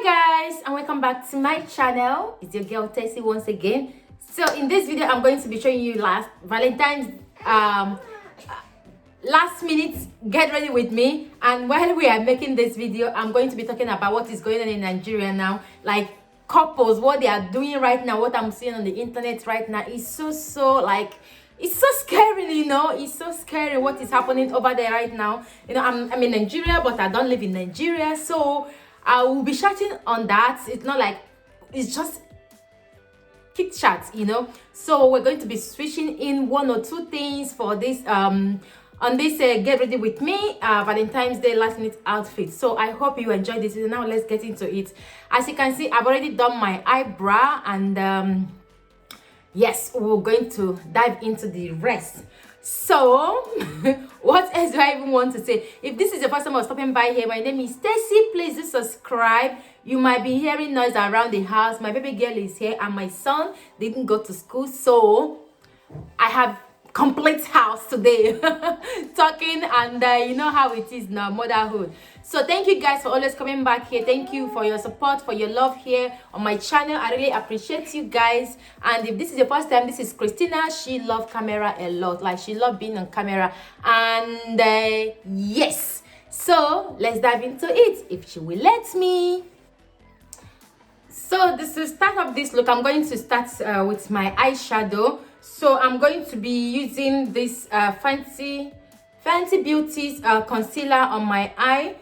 Hi guys, and welcome back to my channel. It's your girl Tessy once again. So in this video I'm going to be showing you Valentine's last minute get ready with me. And while we are making this video, I'm going to be talking about what is going on in Nigeria now, like couples, what they are doing right now. What I'm seeing on the internet right now is so like, it's so scary, you know. It's so scary what is happening over there right now. You know, I'm in Nigeria, but I don't live in Nigeria, so I will be chatting on that. It's not like it's just chit chat, you know. So we're going to be switching in one or two things for this on this get ready with me Valentine's Day last minute outfit. So I hope you enjoy this video. Now let's get into it. As you can see, I've already done my eyebrow, and yes, we're going to dive into the rest. So what else do I even want to say? If this is the first time I'm stopping by here, my name is Tessy. Please do subscribe. You might be hearing noise around the house. My baby girl is here and my son didn't go to school, so I have complete house today talking, and you know how it is now, motherhood. So thank you guys for always coming back here. Thank you for your support, for your love here on my channel. I really appreciate you guys. And if this is your first time, this is Christina. She loves camera a lot, like she loves being on camera. And yes, so let's dive into it if she will let me. So this is start of this look. I'm going to start with my eyeshadow. So I'm going to be using this Fancy Beauties concealer on my eye.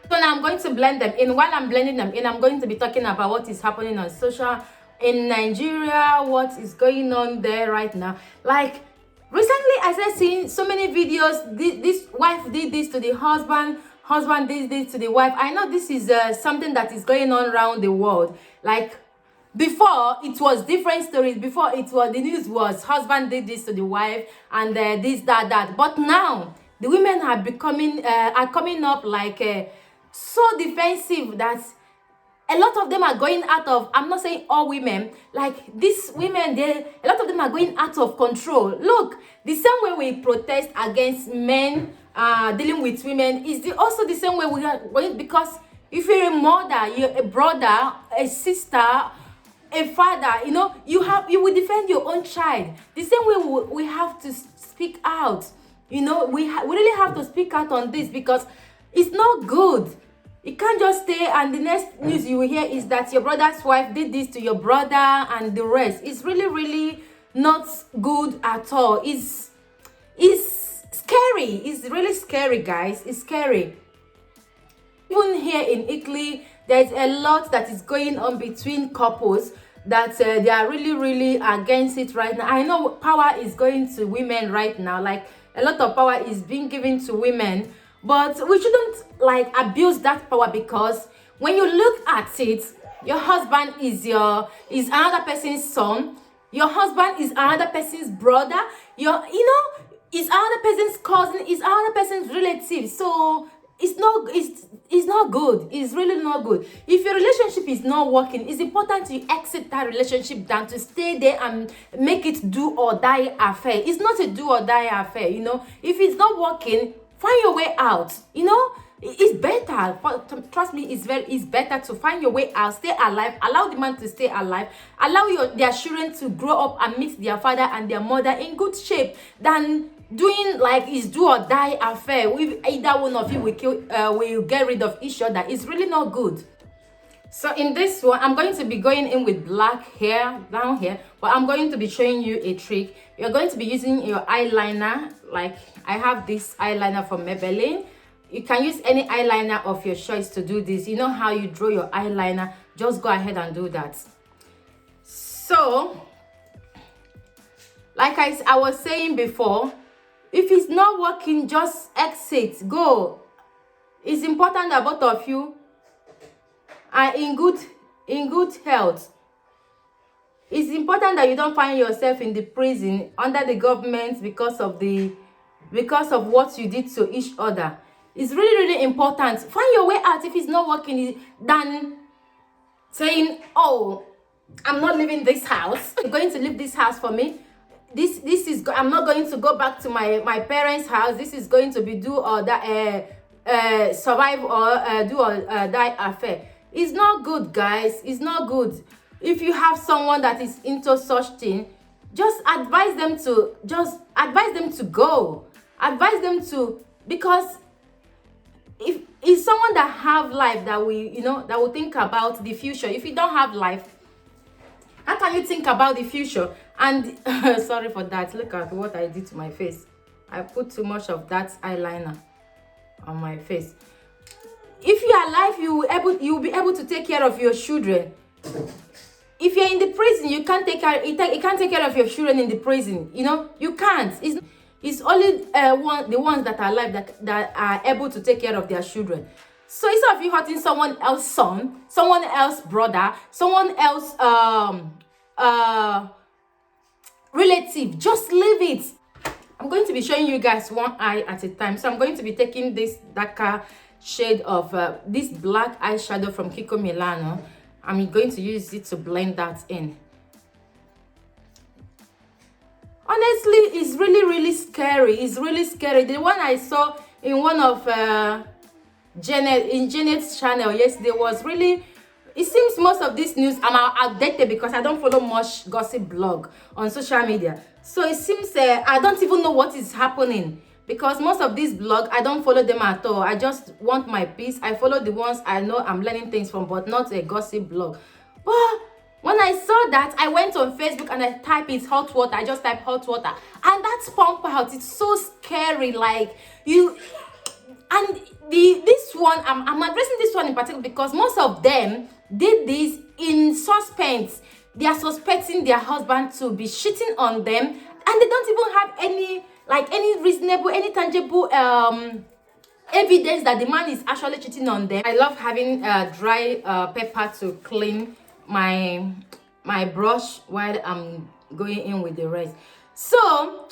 So now I'm going to blend them in. While I'm blending them in, I'm going to be talking about what is happening on social in Nigeria, what is going on there right now. Like recently, I started seeing so many videos. This wife did this to the husband did this to the wife. I know this is something that is going on around the world. Like before, it was different stories. Before, it was the news was husband did this to the wife, and this, that. But now the women are coming up like so defensive that a lot of them are going out of, I'm not saying all women, like these women, a lot of them are going out of control. Look, the same way we protest against men dealing with women is also the same way we are going, because if you're a mother, you're a brother, a sister, a father, you know, you will defend your own child. The same way we have to speak out, you know, we really have to speak out on this, because it's not good. You can't just stay and the next news you will hear is that your brother's wife did this to your brother and the rest. It's really not good at all. It's scary. It's really scary, guys. It's scary. Even here in Italy, there's a lot that is going on between couples that they are really against it right now. I know power is going to women right now. Like a lot of power is being given to women. But we shouldn't like abuse that power, because when you look at it, your husband is another person's son, your husband is another person's brother, is another person's cousin, is another person's relative. So it's not good. It's really not good. If your relationship is not working, it's important to exit that relationship than to stay there and make it do or die affair. It's not a do or die affair, you know. If it's not working, find your way out. You know, it's better. Trust me, it's better to find your way out, stay alive, allow the man to stay alive, allow their children to grow up and meet their father and their mother in good shape, than doing like it's do or die affair. With either one of you will get rid of each other. It's really not good. So in this one, I'm going to be going in with black hair down here, but I'm going to be showing you a trick. You're going to be using your eyeliner. Like I have this eyeliner from Maybelline. You can use any eyeliner of your choice to do this. You know how you draw your eyeliner, just go ahead and do that. So like I was saying before, if it's not working, just exit, go. It's important that both of you are in good health. It's important that you don't find yourself in the prison under the government because of what you did to each other. It's really important. Find your way out. If it's not working, than saying, oh, I'm not leaving this house. You're going to leave this house for me. this is I'm not going to go back to my parents' house. This is going to be do or that survive or do or die affair. It's not good, guys. It's not good. If you have someone that is into such thing, just advise them to go. Advise them to, because if it's someone that have life, that that will think about the future. If you don't have life, how can you think about the future? And sorry for that. Look at what I did to my face. I put too much of that eyeliner on my face. If you are alive, you will be able to take care of your children. If you're in the prison, you can't take care of your children in the prison. You can't. It's only the ones that are alive that are able to take care of their children. So instead of you hurting someone else's son, someone else's brother, someone else's relative, just leave it. I'm going to be showing you guys one eye at a time. So I'm going to be taking this darker shade of this black eyeshadow from Kiko Milano. I'm going to use it to blend that in. Honestly, it's really scary. It's really scary. The one I saw in one of Janet's channel yesterday was really. It seems most of this news I'm outdated because I don't follow much gossip blog on social media. So it seems I don't even know what is happening, because most of these blogs I don't follow them at all. I just want my peace. I follow the ones I know I'm learning things from, but not a gossip blog. But when I saw that, I went on Facebook and I typed it's hot water. I just typed hot water, and that's pump out. It's so scary. Like you. And this one, I'm addressing this one in particular because most of them did this in suspense. They are suspecting their husband to be cheating on them, and they don't even have any reasonable, any tangible evidence that the man is actually cheating on them. I love having dry pepper to clean my brush while I'm going in with the rest. So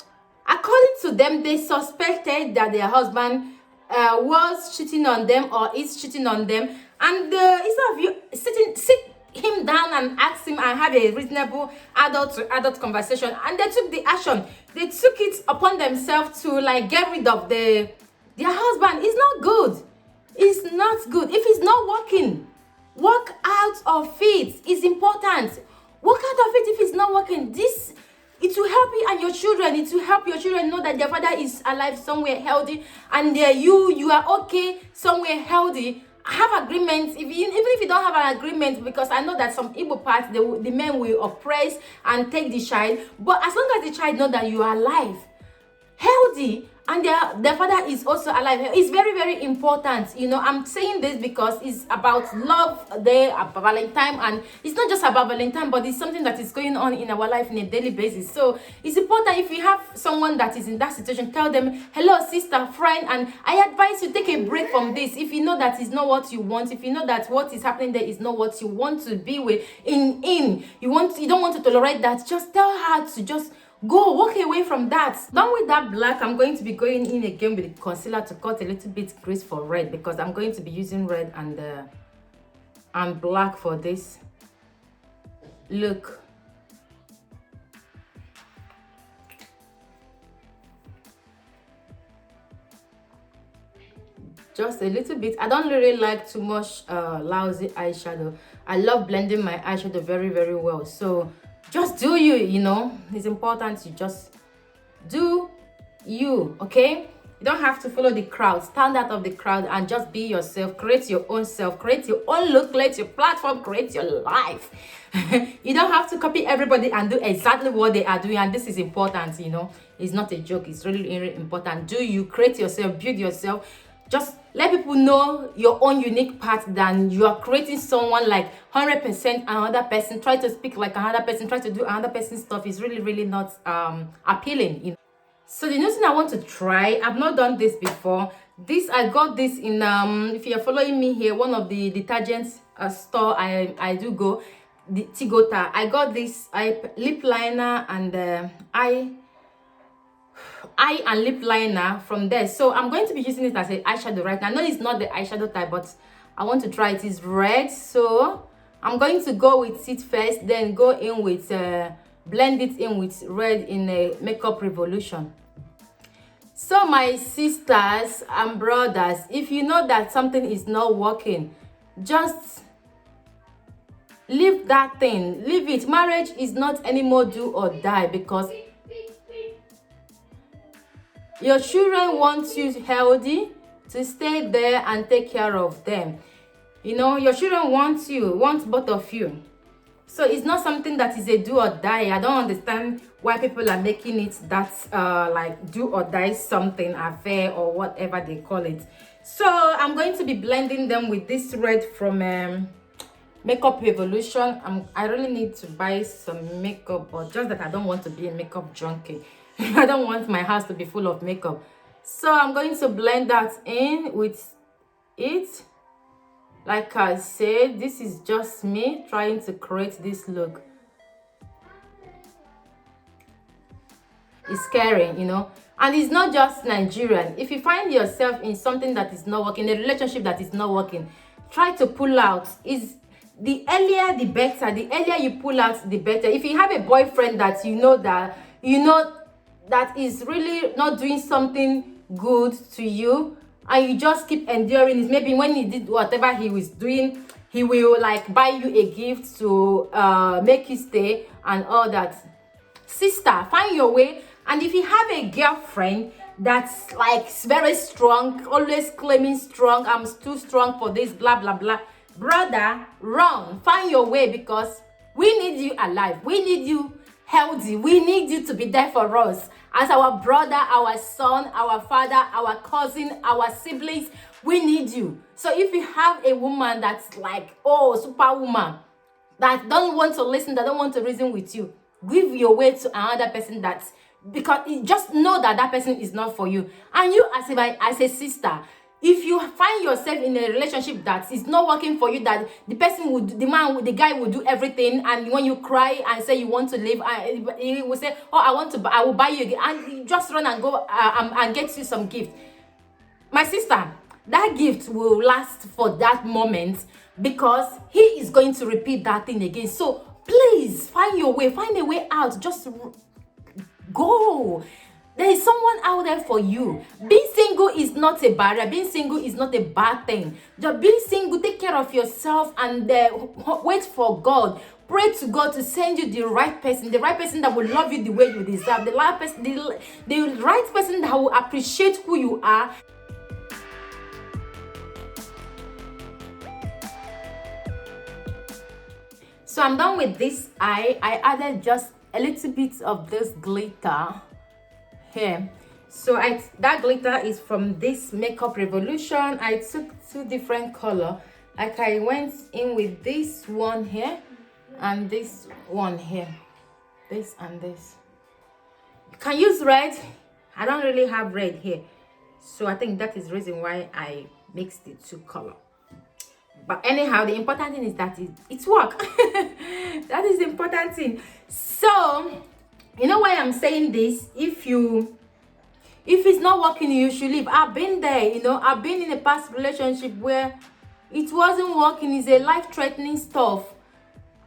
according to them, they suspected that their husband was cheating on them or is cheating on them, and instead of you sit him down and ask him and have a reasonable adult to adult conversation, and they took the action. They took it upon themselves to get rid of their husband. It's not good. It's not good. If it's not working, work out of it. It's important. Work out of it. If it's not working, it will help you and your children. It will help your children know that their father is alive somewhere healthy, and you are okay somewhere healthy. Have agreements. Even if you don't have an agreement, because I know that some Igbo parts, the men will oppress and take the child, but as long as the child know that you are alive, healthy, and their father is also alive, it's very important. I'm saying this because it's about love day, about Valentine, and it's not just about Valentine, but it's something that is going on in our life in a daily basis. So it's important, if you have someone that is in that situation, tell them, hello sister, friend, and I advise you take a break from this. If you know that is not what you want, if you know that what is happening there is not what you want to be with you don't want to tolerate that, just tell her to just go, walk away from that. Done with that black, I'm going to be going in again with the concealer to cut a little bit crease for red, because I'm going to be using red and black for this look. Just a little bit. I don't really like too much lousy eyeshadow. I love blending my eyeshadow very well. So just do you, it's important you just do you, okay? You don't have to follow the crowd. Stand out of the crowd and just be yourself. Create your own self. Create your own look. Create your platform. Create your life. You don't have to copy everybody and do exactly what they are doing. And this is important, It's not a joke. It's really important. Do you create yourself, build yourself. Just let people know your own unique part than you are creating someone like 100% another person. Try to speak like another person. Try to do another person's stuff. Is really not appealing. So the new thing I want to try, I've not done this before. I got this in if you're following me here, one of the detergents store I do go, the Tigota. I got this lip liner and eye and lip liner from there. So I'm going to be using it as an eyeshadow right now. I know it's not the eyeshadow type, but I want to try it. It's red, so I'm going to go with it first, then go in with blend it in with red in a makeup revolution. So my sisters and brothers, if you know that something is not working, just leave that thing, leave it. Marriage is not anymore do or die, because your children want you healthy, to stay there and take care of them. You know, your children want both of you. So it's not something that is a do or die. I don't understand why people are making it that like do or die something, affair or whatever they call it. So I'm going to be blending them with this red from Makeup Revolution. I really need to buy some makeup, but just that I don't want to be a makeup junkie. I don't want my house to be full of makeup. So I'm going to blend that in with it. Like I said, this is just me trying to create this look. It's scary, you know. And it's not just Nigerian. If you find yourself in something that is not working, a relationship that is not working, try to pull out. Is the earlier the better. The earlier you pull out, the better. If you have a boyfriend that you know that is really not doing something good to you, and you just keep enduring it, maybe when he did whatever he was doing, he will like buy you a gift to make you stay and all that. Sister, find your way. And if you have a girlfriend that's like very strong, always claiming strong, I'm too strong for this, blah blah blah, brother, run, find your way, because we need you alive, we need you healthy, we need you to be there for us as our brother, our son, our father, our cousin, our siblings. We need you. So if you have a woman that's like, oh, superwoman, that don't want to listen, that don't want to reason with you, give your way to another person, that's because you just know that that person is not for you. And you as a sister, if you find yourself in a relationship that is not working for you, that the person would, the guy will do everything, and when you cry and say you want to leave, he will say, oh, I will buy you again, and you just run and go and get you some gift. My sister, that gift will last for that moment, because he is going to repeat that thing again. So please find your way, find a way out. Just go. There is someone out there for you. Being single is not a barrier. Being single is not a bad thing. Just being single, take care of yourself and wait for God. Pray to God to send you the right person that will love you the way you deserve, the right person that will appreciate who you are. So I'm done with this eye. I added just a little bit of this glitter here. So that glitter is from this Makeup Revolution. I took two different color. Like I went in with this one here and this one here. This and this. You can use red. I don't really have red here, so I think that is the reason why I mixed the two color. But anyhow, the important thing is that it's work. That is the important thing. So you know why I'm saying this? If it's not working, you should leave. I've been there, you know. I've been in a past relationship where it wasn't working. It's a life-threatening stuff,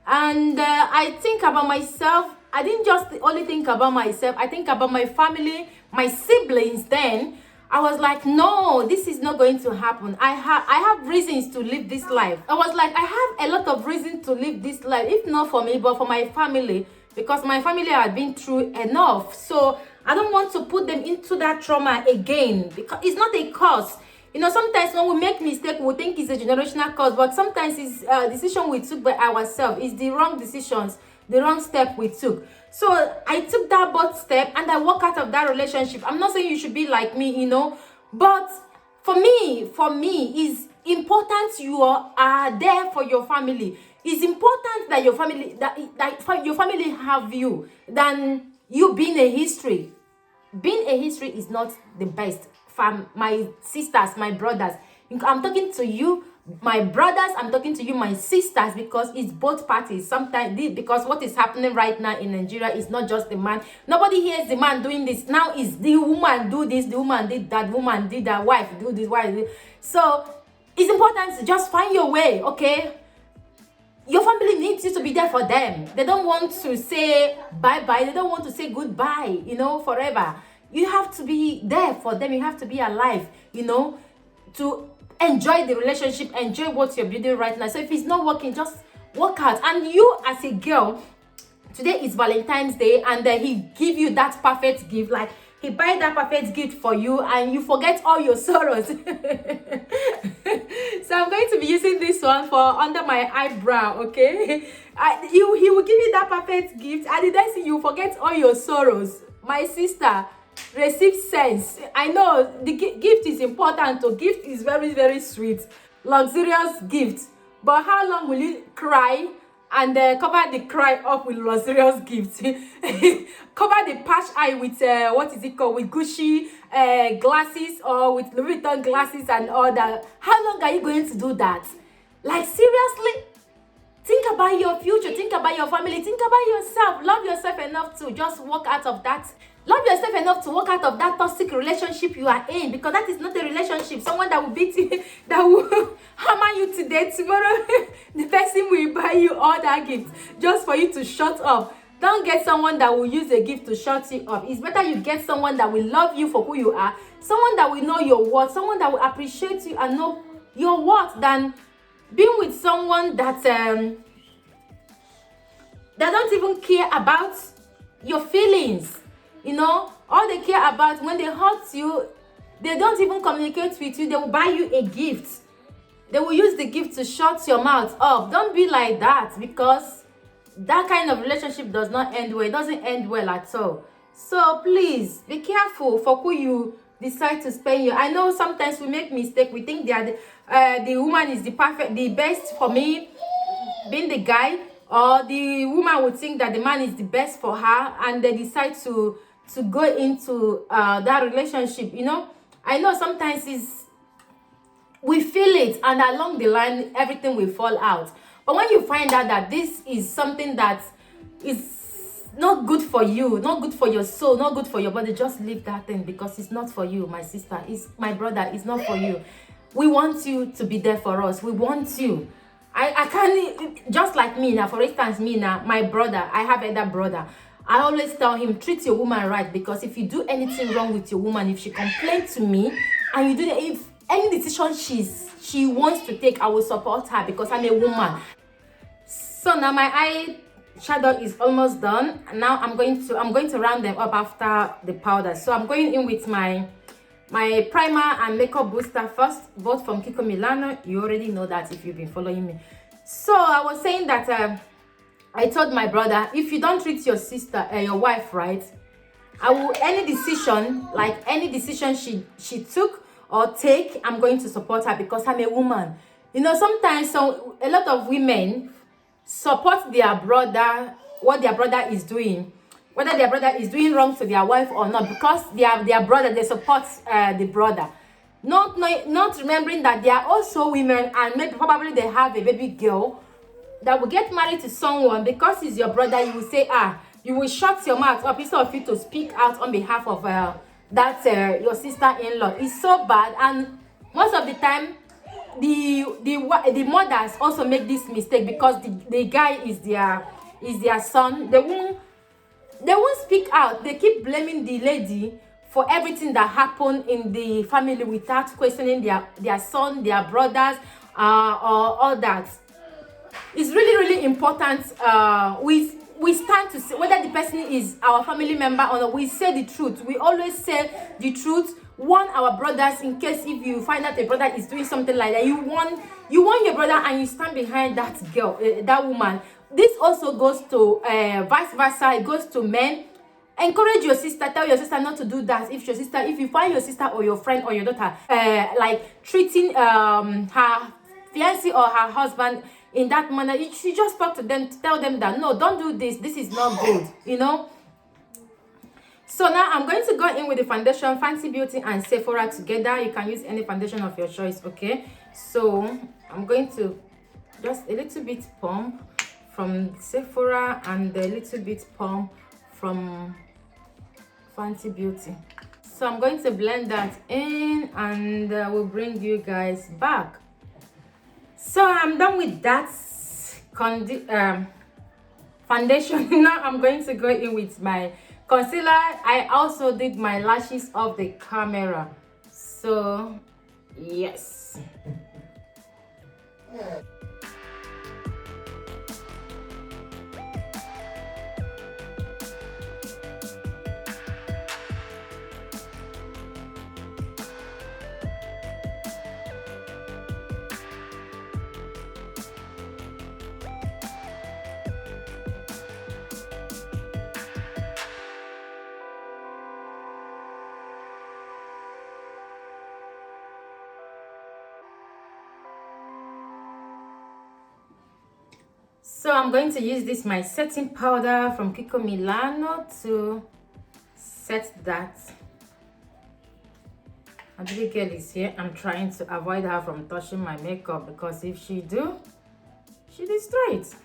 and I think about myself. I didn't just only think about myself. I think about my family, my siblings. Then I was like, no, this is not going to happen. I have reasons to live this life. I was like, I have a lot of reasons to live this life, if not for me, but for my family, because my family had been through enough. So I don't want to put them into that trauma again, because it's not a cause. You know, sometimes when we make mistake, we think it's a generational cause, but sometimes it's a decision we took by ourselves. It's the wrong decisions, the wrong step we took. So I took that bold step and I walk out of that relationship. I'm not saying you should be like me, you know, but for me, it's important you are there for your family. It's important that your family your family have you than you being a history. Being a history is not the best. My sisters, my brothers, I'm talking to you, my brothers, I'm talking to you, my sisters, because it's both parties. Sometimes because what is happening right now in Nigeria is not just the man. Nobody hears the man doing this. Now is the woman do this, the woman did that, woman did that, wife do this, wife do. So it's important to just find your way, okay? Your family needs you to be there for them. They don't want to say bye-bye. They don't want to say goodbye, forever. You have to be there for them. You have to be alive, to enjoy the relationship, enjoy what you're building right now. So if it's not working, just work out. And you as a girl, today is Valentine's Day, and he give you that perfect gift. Like, he buy that perfect gift for you, and you forget all your sorrows. So I'm going to be using this one for under my eyebrow, okay? He will give you that perfect gift, and the next thing you forget all your sorrows. My sister, receive sense. I know the gift is important. The gift is very, very sweet, luxurious gift. But how long will you cry and cover the cry up with luxurious gifts? Cover the patch eye with what is it called, with Gucci glasses, or with Louis Vuitton glasses and all that. How long are you going to do that? Like, seriously? Think about your future. Think about your family. Think about yourself. Love yourself enough to just walk out of that. Love yourself enough to walk out of that toxic relationship you are in, because that is not a relationship. Someone that will beat you, that will hammer you today, tomorrow the person will buy you all that gift just for you to shut up. Don't get someone that will use a gift to shut you up. It's better you get someone that will love you for who you are, someone that will know your worth, someone that will appreciate you and know your worth, than being with someone that don't even care about your feelings. All they care about, when they hurt you, they don't even communicate with you. They will buy you a gift. They will use the gift to shut your mouth up. Don't be like that, because that kind of relationship does not end well. It doesn't end well at all. So please be careful for who you decide to spend your. I know sometimes we make mistake. We think the woman is the best for me, being the guy, or the woman would think that the man is the best for her, and they decide to go into that relationship. I know sometimes we feel it, and along the line everything will fall out. But when you find out that this is something that is not good for you, not good for your soul, not good for your body, just leave that thing, because it's not for you. My sister, it's my brother, it's not for you. We want you to be there for us. We want you. I can't, just like me now, for instance, me now, my brother, I have another brother. I always tell him, treat your woman right, because if you do anything wrong with your woman, if she complains to me, and you do if any decision she wants to take, I will support her, because I'm a woman. So now my eye shadow is almost done. Now I'm going to round them up after the powder. So I'm going in with my primer and makeup booster first, both from Kiko Milano. You already know that if you've been following me. So I was saying that I told my brother, if you don't treat your sister, your wife right, any decision she took or take, I'm going to support her, because I'm a woman. Sometimes a lot of women support their brother, what their brother is doing, whether their brother is doing wrong to their wife or not, because they are their brother, they support the brother, not remembering that they are also women, and maybe probably they have a baby girl that will get married to someone. Because he's your brother, you will say, you will shut your mouth up instead of you to speak out on behalf of your sister-in-law. It's so bad. And most of the time, the mothers also make this mistake, because the guy is their son. They won't speak out. They keep blaming the lady for everything that happened in the family without questioning their son, their brothers, or all that. It's really, really important. We stand to say whether the person is our family member or not. We say the truth. We always say the truth. Warn our brothers, in case if you find out a brother is doing something like that. You warn your brother, and you stand behind that girl, that woman. This also goes to vice versa. It goes to men. Encourage your sister. Tell your sister not to do that. If you find your sister or your friend or your daughter like treating her fiancé or her husband in that manner, you should just talk to them, tell them that no, don't do this. This is not good. So now I'm going to go in with the foundation, Fancy Beauty and Sephora together. You can use any foundation of your choice, okay? So I'm going to just a little bit pump from Sephora and a little bit pump from Fancy Beauty. So I'm going to blend that in, and we'll bring you guys back. So I'm done with that. foundation. Now I'm going to go in with my concealer. I also did my lashes off the camera, so yes. So I'm going to use this my setting powder from Kiko Milano to set that. My baby girl is here. I'm trying to avoid her from touching my makeup, because if she do, she destroy it.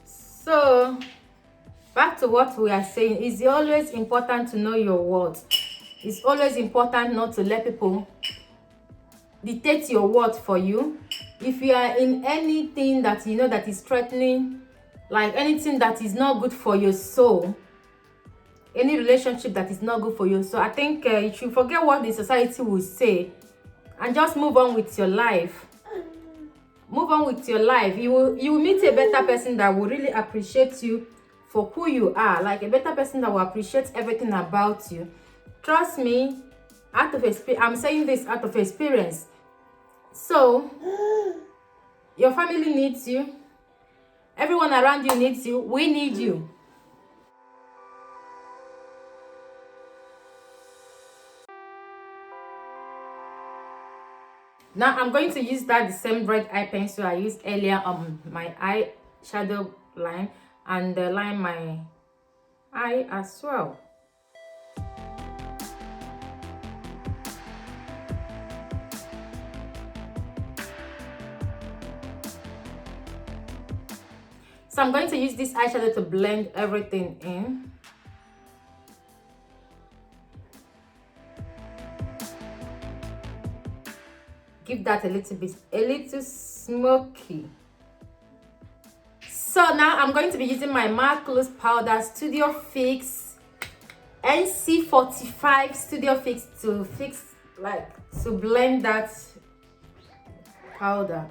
So back to what we are saying, it's always important to know your worth. It's always important not to let people dictate your worth for you. If you are in anything that you know that is threatening, like anything that is not good for your soul, any relationship that is not good for you, so I think you should forget what the society will say and just move on with your life. Move on with your life. You will meet a better person that will really appreciate you for who you are, like a better person that will appreciate everything about you. Trust me, out of experience, I'm saying this out of experience. So your family needs you, everyone around you needs you, we need you. Now I'm going to use the same red eye pencil I used earlier on my eye shadow line, and line my eye as well. So I'm going to use this eyeshadow to blend everything in. Give that a little smoky. So now I'm going to be using my MAC loose powder Studio Fix NC45 Studio Fix to blend that powder.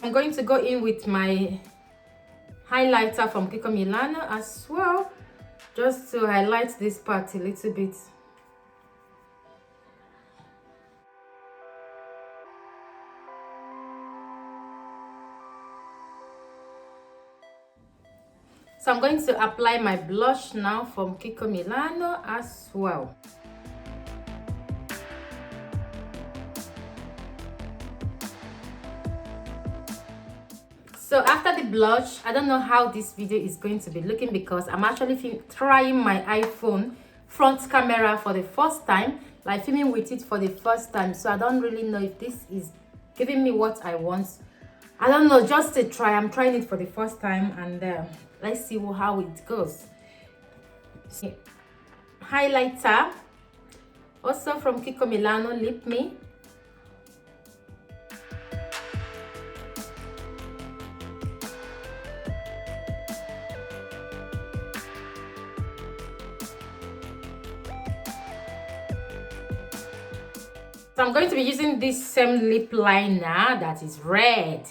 I'm going to go in with my highlighter from Kiko Milano as well, just to highlight this part a little bit. So I'm going to apply my blush now from Kiko Milano as well. So after the blush, I don't know how this video is going to be looking, because I'm actually trying my iPhone front camera for the first time, like filming with it for the first time. So I don't really know if this is giving me what I want. I don't know, just to try. I'm trying it for the first time, and let's see how it goes. Highlighter, also from Kiko Milano, Lip Me. So I'm going to be using this same lip liner that is red.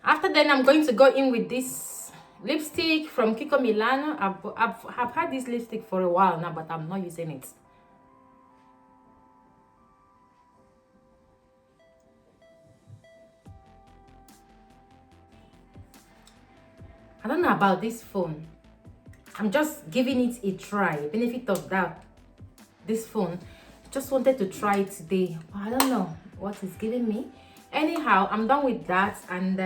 After then, I'm going to go in with this lipstick from Kiko Milano. I've had this lipstick for a while now, but I'm not using it. I don't know about this phone. I'm just giving it a try. Benefit of that, this phone. Just wanted to try it today. I don't know what it's giving me. Anyhow, I'm done with that, and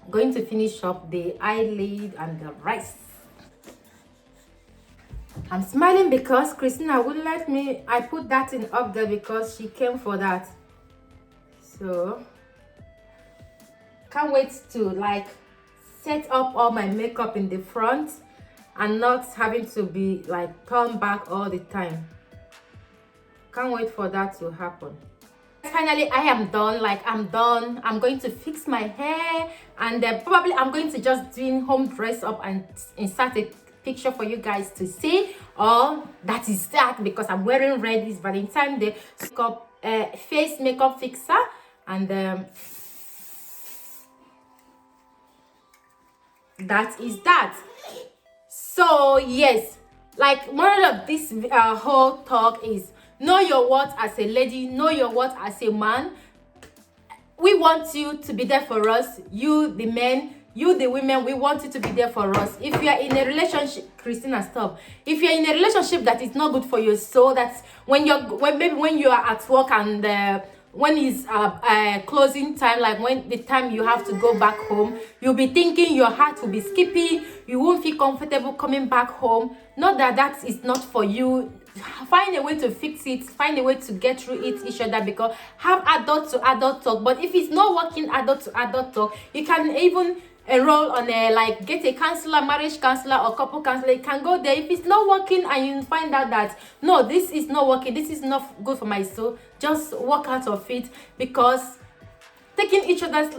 going to finish up the eyelid and the rest. I'm smiling because Christina wouldn't let me. I put that in up there because she came for that. So can't wait to like set up all my makeup in the front and not having to be like turned back all the time. Can't wait for that to happen. Finally, I am done. Like, I'm done. I'm going to fix my hair, and probably I'm going to just do home dress up and insert a picture for you guys to see. Or that is that, because I'm wearing red this Valentine's Day. Makeup, face makeup fixer, and that is that. So yes, like, moral of this whole talk is, know your worth as a lady, know your worth as a man. We want you to be there for us. You the men, you the women, we want you to be there for us. If you are in a relationship, Christina, stop. If you're in a relationship that is not good for your soul, that's when maybe when you are at work and when it's closing time, like when the time you have to go back home, you'll be thinking, your heart will be skipping, you won't feel comfortable coming back home. Not that that is not for you. Find a way to fix it, find a way to get through it each other, because have adult to adult talk. But if it's not working adult to adult talk, you can even enroll on a, like, get a counselor, marriage counselor or couple counselor. You can go there. If it's not working and you find out that no, this is not working, this is not good for my soul, just walk out of it, because taking each other's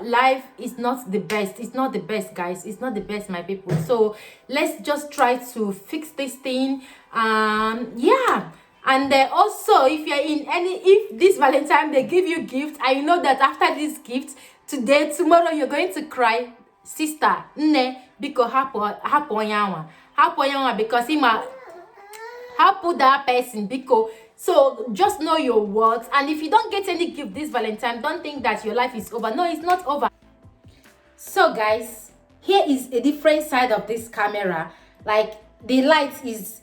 life is not the best. It's not the best, guys. It's not the best, my people. So let's just try to fix this thing. Yeah. And also, if you're in if this Valentine they give you gift, I know that after this gift today, tomorrow you're going to cry, sister. Ne, because hapo yanwa because ima hapo that person, because. So just know your worth, and if you don't get any gift this Valentine, don't think that your life is over. No, it's not over. So guys, here is a different side of this camera. Like, the light is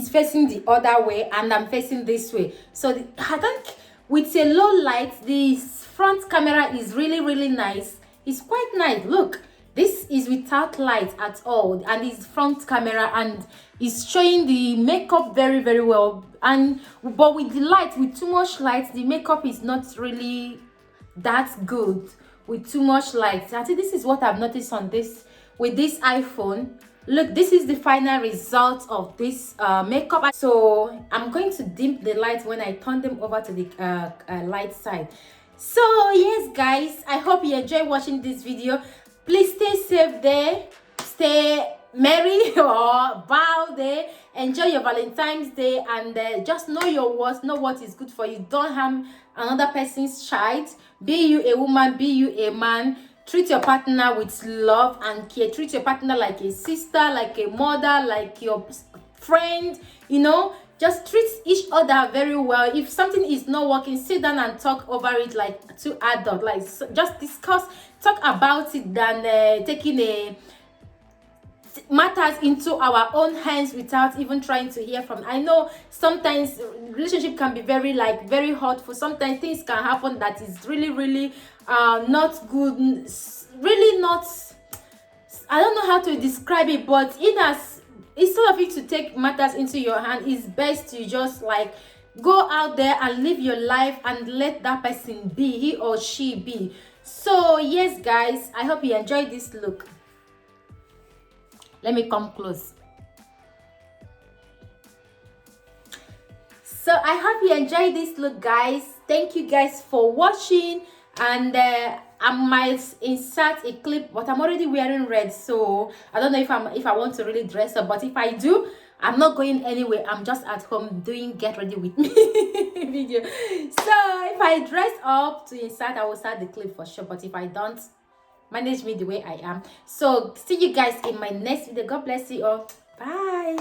facing the other way and I'm facing this way. So I think with a low light, the front camera is really nice. It's quite nice. Look, this is without light at all, and it's front camera, and it's showing the makeup very well. And but with the light, with too much light, the makeup is not really that good with too much light. I think this is what I've noticed on this with this iPhone. Look, this is the final result of this makeup. So I'm going to dim the light when I turn them over to the light side. So yes guys, I hope you enjoy watching this video. Please stay safe there, stay merry or bow there, enjoy your Valentine's Day, and just know your worth, know what is good for you. Don't harm another person's child. Be you a woman, be you a man. Treat your partner with love and care. Treat your partner like a sister, like a mother, like your friend, you know. Just treat each other very well. If something is not working, sit down and talk over it like two adults. Like, just discuss, talk about it, than taking matters into our own hands without even trying to hear from. I know sometimes relationship can be very hurtful. Sometimes things can happen that is really not good, really not, I don't know how to describe it, but instead of you to take matters into your hand, it's best to just like go out there and live your life and let that person be, he or she be. So yes guys, I hope you enjoyed this look. Let me come close. So I hope you enjoyed this look, guys. Thank you guys for watching, and I might insert a clip, but I'm already wearing red, so I don't know if I want to really dress up. But if I do, I'm not going anywhere. I'm just at home doing get ready with me video. So if I dress up to insert, I will start the clip for sure. But if I don't, manage me the way I am. So see you guys in my next video. God bless you all. Bye.